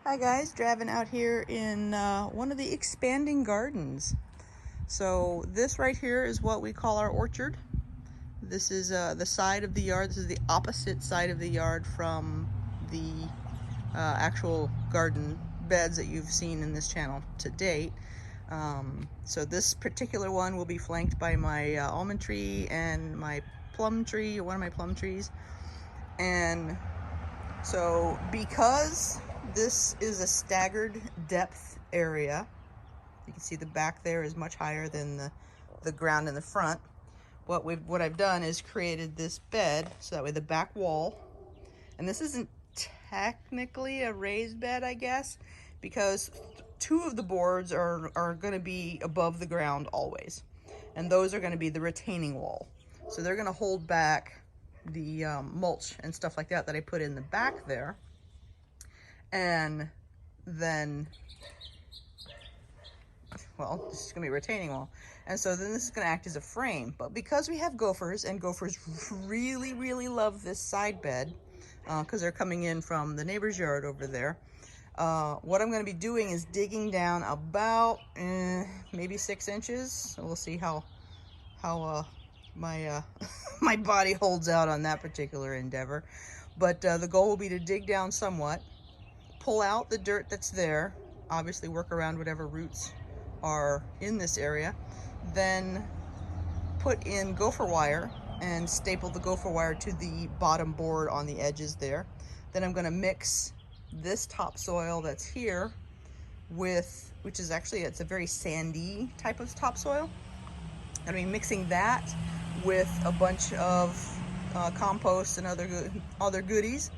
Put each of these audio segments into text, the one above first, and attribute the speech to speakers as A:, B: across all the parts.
A: Hi guys, driving out here in one of the expanding gardens. So this right here is what we call our orchard. This is the side of the yard. This is the opposite side of the yard from the actual garden beds that you've seen in this channel to date. So this particular one will be flanked by my almond tree and my plum tree, or one of my plum trees. And so because this is a staggered depth area, you can see the back there is much higher than the ground in the front. What I've done is created this bed so that way the back wall, and this isn't technically a raised bed, I guess, because two of the boards are going to be above the ground always, and those are going to be the retaining wall. So they're going to hold back the mulch and stuff like that I put in the back there. And then, well, this is gonna be a retaining wall. And so then this is gonna act as a frame. But because we have gophers, and gophers really love this side bed, because they're coming in from the neighbor's yard over there, what I'm gonna be doing is digging down about maybe 6 inches. So we'll see how my my body holds out on that particular endeavor. But the goal will be to dig down somewhat, pull out the dirt that's there, obviously work around whatever roots are in this area, then put in gopher wire and staple the gopher wire to the bottom board on the edges there. Then I'm going to mix this topsoil that's here with, which is actually, it's a very sandy type of topsoil. I'm going to be mixing that with a bunch of compost and other goodies,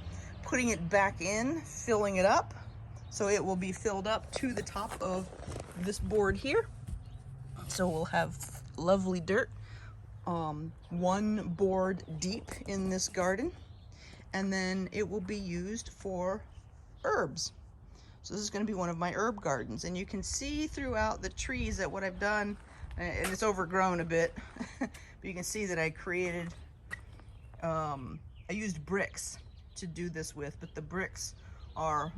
A: putting it back in, filling it up, so it will be filled up to the top of this board here. So we'll have lovely dirt, one board deep in this garden, and then it will be used for herbs. So this is going to be one of my herb gardens, and you can see throughout the trees that what I've done, and it's overgrown a bit, but you can see that I created, I used bricks to do this with, but the bricks are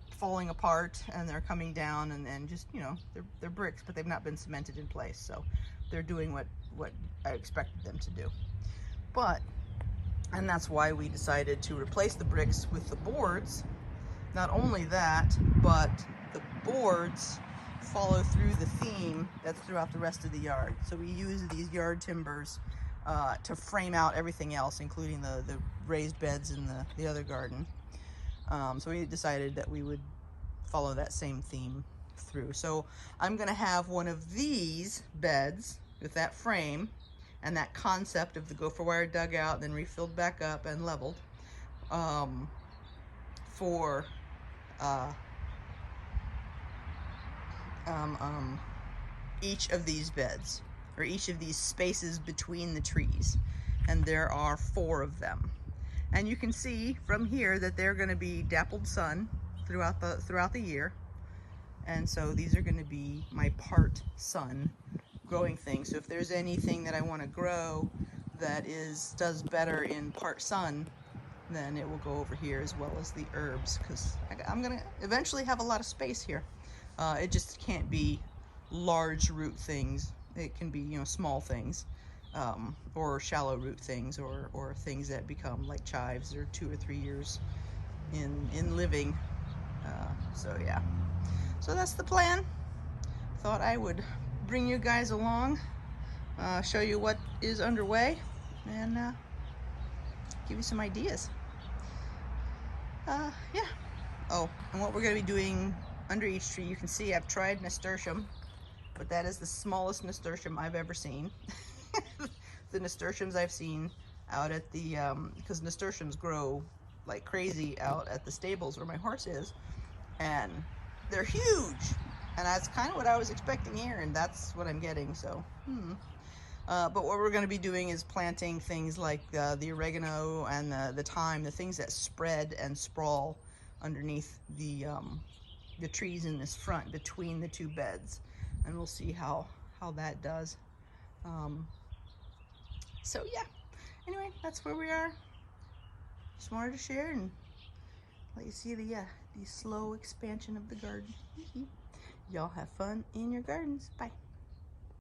A: falling apart and they're coming down, and then just, you know, they're bricks, but they've not been cemented in place, so they're doing what I expected them to do. And that's why we decided to replace the bricks with the boards. Not only that, but the boards follow through the theme that's throughout the rest of the yard. So we use these yard timbers to frame out everything else, including the raised beds in the other garden. So we decided that we would follow that same theme through. So I'm going to have one of these beds with that frame and that concept of the gopher wire dug out, then refilled back up and leveled, for each of these beds, or each of these spaces between the trees. And there are 4 of them. And you can see from here that they're going to be dappled sun throughout the year. And so these are going to be my part sun growing things. So if there's anything that I want to grow that does better in part sun, then it will go over here, as well as the herbs, because I'm going to eventually have a lot of space here. It just can't be large root things. It can be, you know, small things, or shallow root things, or things that become like chives or 2 or 3 years in living. So yeah, so that's the plan. Thought I would bring you guys along, show you what is underway, and give you some ideas. Yeah. Oh, and what we're going to be doing under each tree, you can see I've tried nasturtium, but that is the smallest nasturtium I've ever seen. The nasturtiums I've seen out at the, because nasturtiums grow like crazy out at the stables where my horse is, and they're huge, and that's kind of what I was expecting here, and that's what I'm getting. So but what we're going to be doing is planting things like the oregano and the thyme, the things that spread and sprawl underneath the trees in this front between the 2 beds, and we'll see how that does. So yeah, anyway, that's where we are. Just wanted to share and let you see the slow expansion of the garden. Y'all have fun in your gardens. Bye.